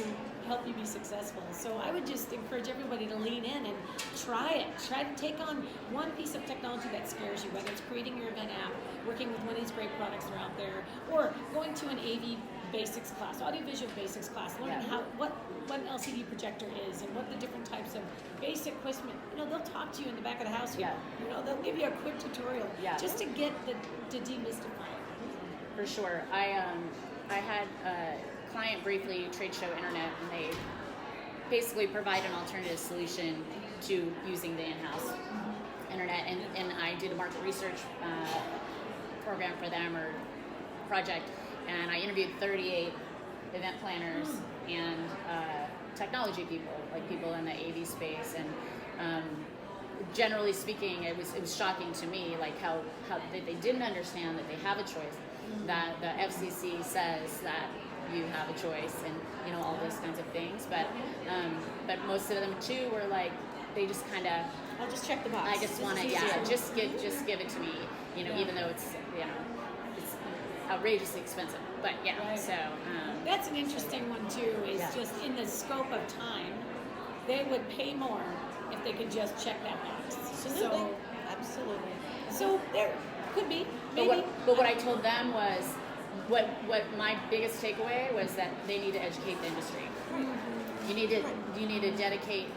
help you be successful. So I would just encourage everybody to lean in and try it. Try to take on one piece of technology that scares you, whether it's creating your event app, working with one of these great products that are out there, or going to an AV basics class, audiovisual basics class, learning what an LCD projector is and what the different types of basic equipment. They'll talk to you in the back of the house. Yeah. They'll give you a quick tutorial just to get to demystify it. For sure. I had a client briefly, Trade Show Internet, and they basically provide an alternative solution to using the in-house internet. And I did a market research program for them, or project, and I interviewed 38 event planners and technology people, like people in the AV space, and generally speaking, it was shocking to me, like how they didn't understand that they have a choice, that the FCC says that you have a choice, and all those kinds of things, but most of them too were like, they just kind of, I'll just check the box. I just want to, just give it to me, even though it's it's outrageously expensive, but so That's an interesting one too, is just in the scope of time, they would pay more if they could just check that box. Absolutely. So there could be, But maybe. what I told them was, what my biggest takeaway was that they need to educate the industry. You need to dedicate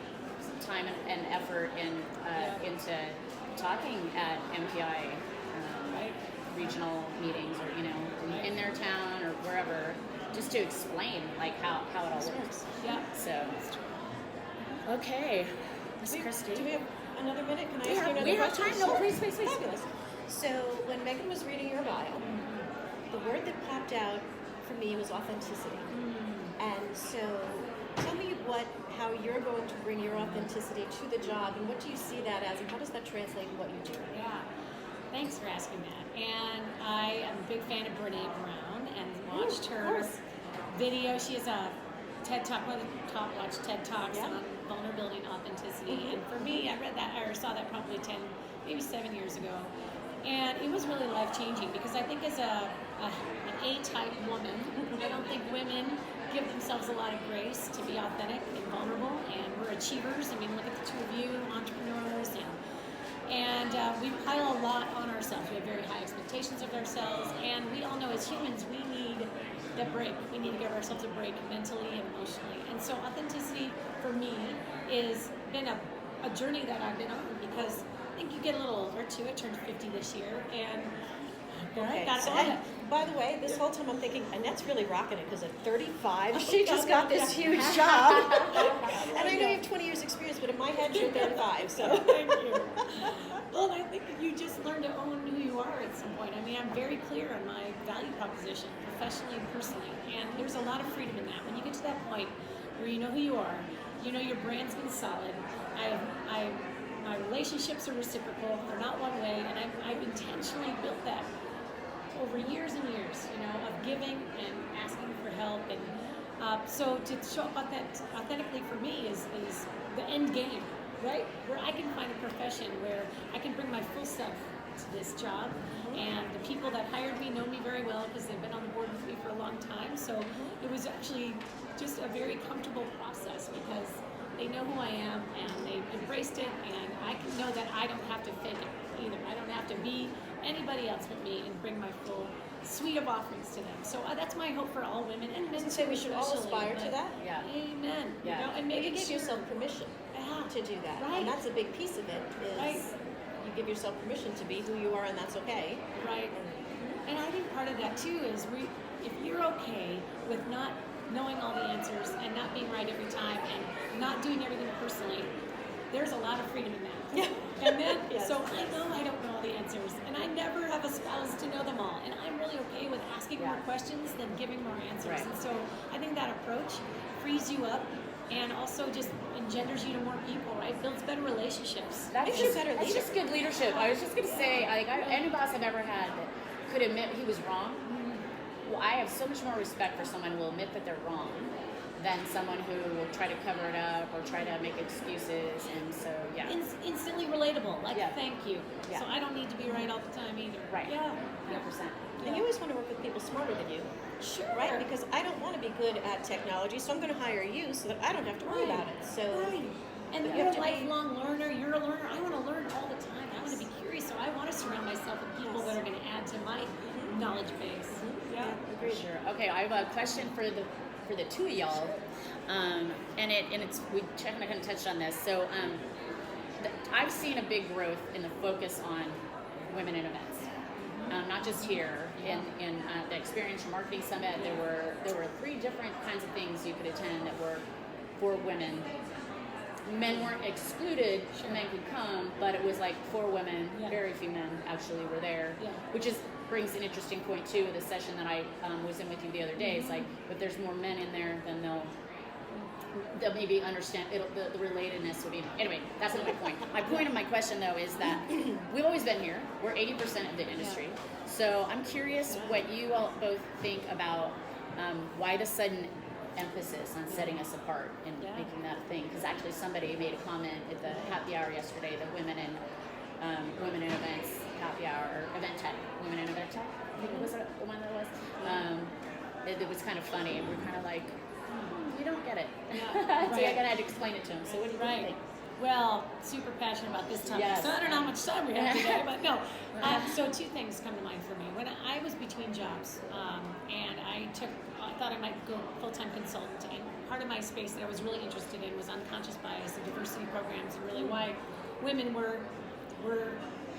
time and effort into talking at MPI regional meetings, or in their town or wherever, just to explain like how it all works. Yeah. So okay, Miss Christy. Do we have another minute? Can I We ask you another have question? time. No, please. Fabulous. So when Megan was reading your bio, the word that popped out for me was authenticity. And so tell me how you're going to bring your authenticity to the job, and what do you see that as, and how does that translate to what you do? Yeah, thanks for asking that. And I am a big fan of Brene Brown and watched her video. She has a TED Talk, one of the top watched TED Talks on vulnerability and authenticity. And for me, I read that, or saw that probably 10, maybe 7 years ago. And it was really life-changing, because I think as an A-type woman, I don't think women give themselves a lot of grace to be authentic and vulnerable, and we're achievers. I mean, look at the two of you, entrepreneurs, and we pile a lot on ourselves. We have very high expectations of ourselves, and we all know as humans we need the break. We need to give ourselves a break mentally and emotionally. And so authenticity for me has been a journey that I've been on, because I think you get a little older too. I turned 50 this year, and by the way, this whole time I'm thinking, Annette's really rocking it, because at 35, she just got this huge job. And I know you have 20 years experience, but in my head, you're 35, so. Thank you. Well, I think that you just learn to own who you are at some point. I mean, I'm very clear on my value proposition, professionally and personally, and there's a lot of freedom in that. When you get to that point where you know who you are, you know your brand's been solid, my relationships are reciprocal, they're not one way, and I've intentionally built that over years and years, of giving and asking for help. And so to show up authentically for me is the end game, right? Where I can find a profession where I can bring my full self to this job, and the people that hired me know me very well because they've been on the board with me for a long time. So it was actually just a very comfortable process, because they know who I am and they've embraced it, and I can know that I don't have to fake it either. I don't have to be anybody else but me and bring my full suite of offerings to them. So that's my hope for all women and men. So we should all aspire to that. Yeah. Amen. Yeah. And Maybe making give yourself permission to do that. Right. And that's a big piece of it, is you give yourself permission to be who you are, and that's okay. Right. And I think part of that too is if you're okay with not knowing all the answers and not being right every time and not doing everything personally, there's a lot of freedom in that. Yeah. And then, Yes. so I know I don't know all the answers, and I never have espoused to know them all, and I'm really okay with asking more questions than giving more answers. Right. And so I think that approach frees you up, and also just engenders you to more people, right? Builds better relationships. That's It's just good leadership. I was just going to say, any boss I've ever had that could admit he was wrong, well, I have so much more respect for someone who will admit that they're wrong than someone who will try to cover it up or try to make excuses. And so, yeah. Instantly relatable, like thank you. Yeah. So I don't need to be right all the time either. Right. Yeah. 100%. And you always want to work with people smarter than you. Sure. Right? Because I don't want to be good at technology, so I'm going to hire you so that I don't have to worry about it. So, Right. And But you you're have a to be- lifelong learner. You're a learner. I want to learn all the time. I want to be curious. So I want to surround myself with people that are going to add to my knowledge base. yeah, For agreed. sure. Okay, I have a question for the two of y'all, and it's we kind of touched on this. So I've seen a big growth in the focus on women in events, not just here in the Experiential Marketing Summit. There were 3 different kinds of things you could attend that were for women. Men weren't excluded; men could come, but it was like for women. Yeah. Very few men actually were there, Yeah. which brings an interesting point too. The session that I was in with you the other day, it's like, if there's more men in there, then they'll maybe understand the relatedness will be. Anyway, that's not my point. My point of my question though is that we've always been here. We're 80% of the industry, so I'm curious what you all both think about why the sudden emphasis on setting us apart and making that a thing. Because actually somebody made a comment at the happy hour yesterday, the women in events happy hour, or event tech, women in event tech, I think it was the one that was. It was kind of funny, and we're kind of like, we don't get it. Yeah, So I had to explain it to him. So what do you think? Well, super passionate about this topic. Yes. So I don't know how much time we have today, but no. So 2 things come to mind for me. When I was between jobs, and I thought I might go full-time consultant, and part of my space that I was really interested in was unconscious bias and diversity programs, and really why women were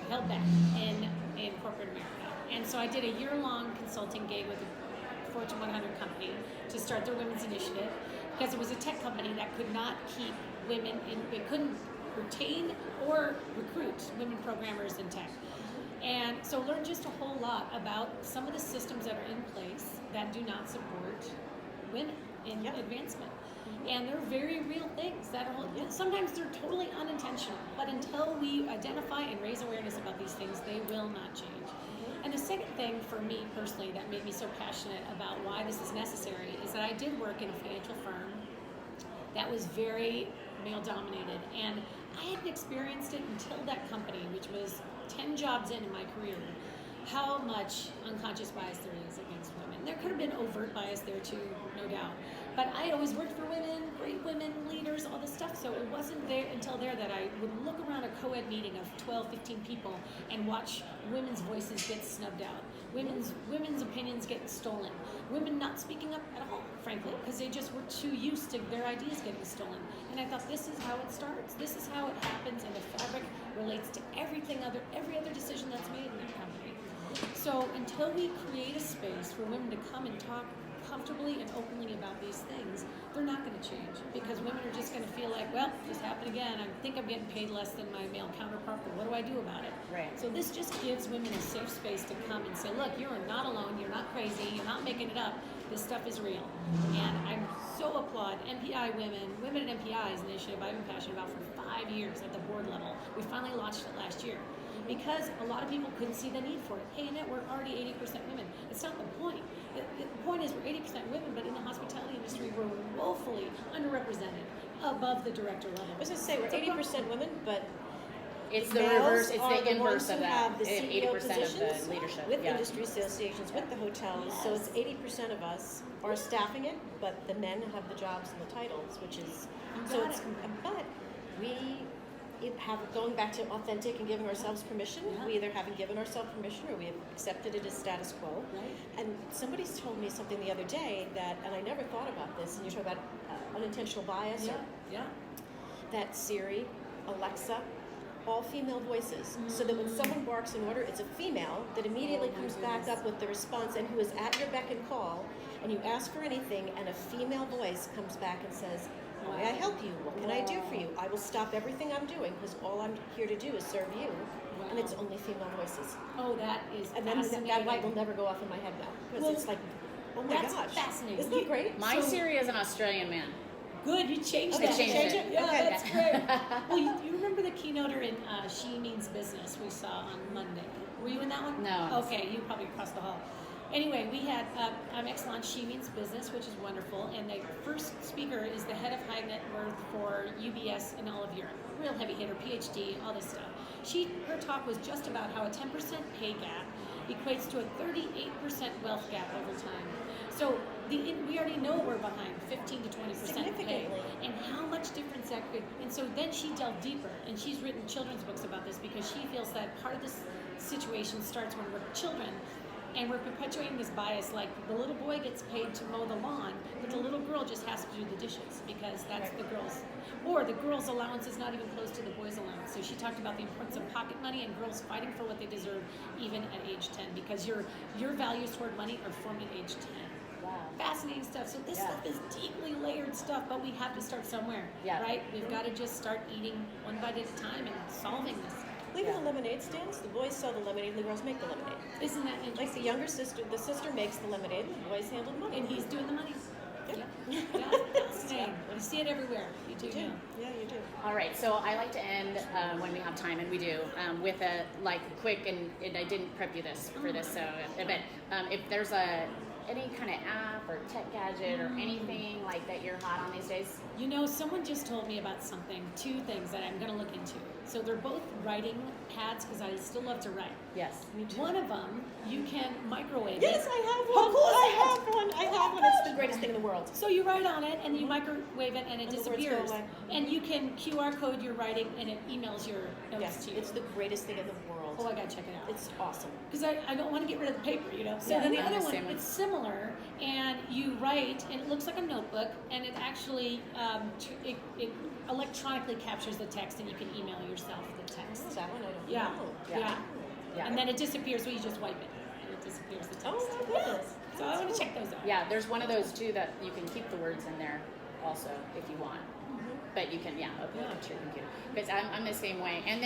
held back in corporate America. And so I did a year-long consulting gig with a Fortune 100 company to start their women's initiative, because it was a tech company that could not keep women in, it couldn't retain or recruit women programmers in tech. And so learn just a whole lot about some of the systems that are in place that do not support women in advancement. And they're very real things that are, sometimes they're totally unintentional, but until we identify and raise awareness about these things, they will not change. And the second thing for me personally that made me so passionate about why this is necessary is that I did work in a financial firm that was very male dominated, and I hadn't experienced it until that company, which was 10 jobs in my career, how much unconscious bias there is against women. There could have been overt bias there too, no doubt. But I had always worked for women, great women, leaders, all this stuff, so it wasn't there until there that I would look around a co-ed meeting of 12, 15 people and watch women's voices get snubbed out, women's opinions get stolen, women not speaking up at all, frankly, because they just were too used to their ideas getting stolen. And I thought, this is how it starts, this is how it happens, and the fabric relates to every other decision that's made in that company. So until we create a space for women to come and talk comfortably and openly about these things, they're not going to change, because women are just going to feel like, well, this happened again. I think I'm getting paid less than my male counterpart, but what do I do about it? Right. So this just gives women a safe space to come and say, look, you're not alone, you're not crazy, you're not making it up. This stuff is real. And I so applaud MPI Women in MPI is an initiative I've been passionate about for 5 years at the board level. We finally launched it last year, because a lot of people couldn't see the need for it. Hey, Annette, we're already 80% women. It's not the point. The point is we're 80% women, but in the hospitality industry, we're woefully underrepresented above the director level. I was going to say, we're 80% women, but It's the males reverse, it's are the inverse ones of who that. have the CEO 80% of positions the leadership. with yeah. industry associations, with the hotels. So it's 80% of us are staffing it, but the men have the jobs and the titles, which is but we have, going back to authentic and giving ourselves permission, we either haven't given ourselves permission or we have accepted it as status quo. Right. And somebody's told me something the other day that, and I never thought about this, and you're talking about unintentional bias, or that Siri, Alexa, all female voices, so that when someone barks an order, it's a female that immediately comes back up with the response, and who is at your beck and call, and you ask for anything, and a female voice comes back and says, how may I help you? What can I do for you? I will stop everything I'm doing, because all I'm here to do is serve you. And it's only female voices. Oh, that is And then fascinating. that light will never go off in my head now, because it's like, oh my that's gosh. fascinating. Isn't that great? My Siri is an Australian man. Good, you changed Okay, that. changed it. Yeah, Okay. that's great. Well, you remember the keynoter in She Means Business we saw on Monday? Were you in that one? No. Okay, you probably across the hall. Anyway, we had IMEX launch She Means Business, which is wonderful, and the first speaker is the head of high net worth for UBS in all of Europe. Real heavy hitter, PhD, all this stuff. Her talk was just about how a 10% pay gap equates to a 38% wealth gap over time. So we already know we're behind 15 to 20% pay, and how much difference that could. And so then she delved deeper, and she's written children's books about this, because she feels that part of this situation starts when we're children, and we're perpetuating this bias, like the little boy gets paid to mow the lawn, but the little girl just has to do the dishes, because that's the girl's. Or the girl's allowance is not even close to the boy's allowance. So she talked about the importance of pocket money and girls fighting for what they deserve even at age 10, because your values toward money are formed at age 10. Wow. Fascinating stuff. So this stuff is deeply layered stuff, but we have to start somewhere, right? We've got to just start eating one bite at a time and solving this. Even the lemonade stands, the boys sell the lemonade and the girls make the lemonade. Isn't that interesting? Like the younger sister, the sister makes the lemonade and the boys handle the money. And he's doing the money. Yep. Yeah, fascinating. You see it everywhere. You do. Yeah, you do. All right, so I like to end when we have time, and we do, with a quick, and I didn't prep you for this, so but if there's any kind of app or tech gadget or anything like that you're hot on these days? You know, someone just told me about two things that I'm going to look into. So they're both writing pads, because I still love to write. Yes. Me too. One of them, you can microwave Yes, it. I have one. I have one. It's the greatest thing in the world. So you write on it, and you microwave it, and it And the words go disappears. away. And you can QR code your writing, and it emails your notes Yes, to you. it's the greatest thing in the world. Oh, I gotta check it out. It's awesome. Because I don't want to get rid of the paper, you know. So Yeah, then the I'm other the one, same way. it's similar, and you write, and it looks like a notebook, and it actually it electronically captures the text, and you can email yourself the text. Oh, that one I don't Yeah, know. yeah. And then it disappears, so you just wipe it, and it disappears the text. Oh, my goodness. So I want to check those out. Yeah, there's one of those too that you can keep the words in there also if you want. but you can upload it to your computer. Because I'm the same way. And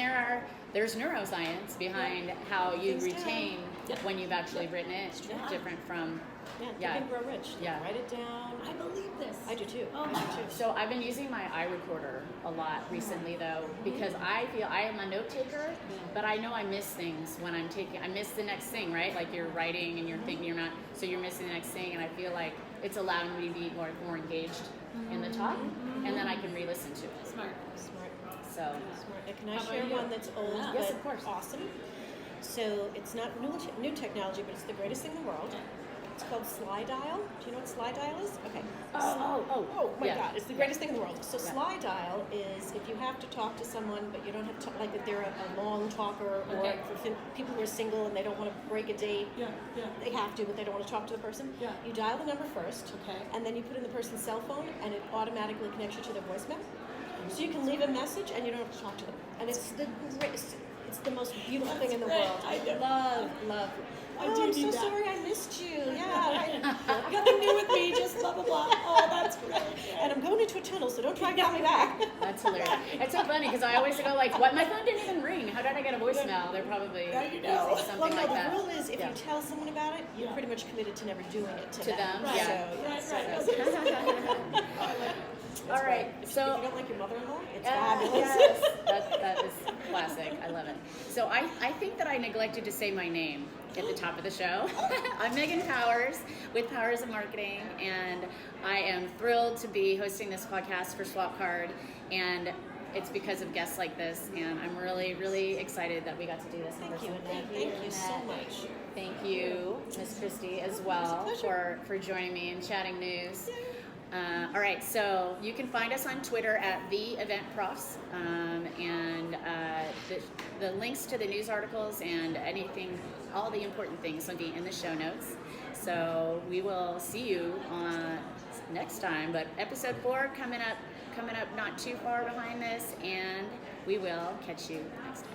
there's neuroscience behind how you retain when you've actually written it, different from. Yeah, Think and Grow Rich. Yeah. Write it down. I believe this. I do too. Oh I my do too. So I've been using my iRecorder a lot recently though, because I feel I am a note taker, but I know I miss things when I miss the next thing, right? Like you're writing and you're thinking so you're missing the next thing, and I feel like it's allowing me to be more engaged in the talk, and then I can re-listen to it. Smart. So Smart. And can I How about share you? one that's old Yeah. but Yes, of course. awesome? So it's not new technology, but it's the greatest thing in the world. It's called Sly Dial. Do you know what Sly Dial is? Okay. Oh my yeah. God! It's the greatest thing in the world. So Yeah. Sly Dial is if you have to talk to someone, but you don't have to, like if they're a long talker, or Okay. for people who are single and they don't want to break a date. Yeah. They have to, but they don't want to talk to the person. Yeah. You dial the number first, Okay. and then you put in the person's cell phone, and it automatically connects you to their voicemail. So you can leave a message, and you don't have to talk to them. And it's the greatest. It's the most beautiful thing in the great. world. I know. Love. I Oh, do I'm need so that. sorry I missed you. Yeah. Nothing new with me, just blah blah blah. Oh, that's great. And I'm going into a tunnel, so don't try to call me back. that's hilarious. It's so funny because I always go like, "What? My phone didn't even ring. How did I get a voicemail?" They're probably Now you know. using something Well, no, like the that. rule is if Yeah. you tell someone about it, you're Yeah. pretty much committed to never doing it to To them, So, yeah. Right. All right, If so you don't like your mother-in-law, it's yes, fabulous. that is classic. I love it. So I think that I neglected to say my name at the top of the show. I'm Megan Powers with Powers of Marketing, and I am thrilled to be hosting this podcast for Swapcard, and it's because of guests like this, and I'm really, really excited that we got to do this. Thank you, Annette. Thank you so much. Thank you, Miss Christy, as well for joining me and chatting news. All right, so you can find us on Twitter at The Event Profs, and the links to the news articles and anything, all the important things will be in the show notes. So we will see you next time. But episode 4 coming up not too far behind this, and we will catch you next time.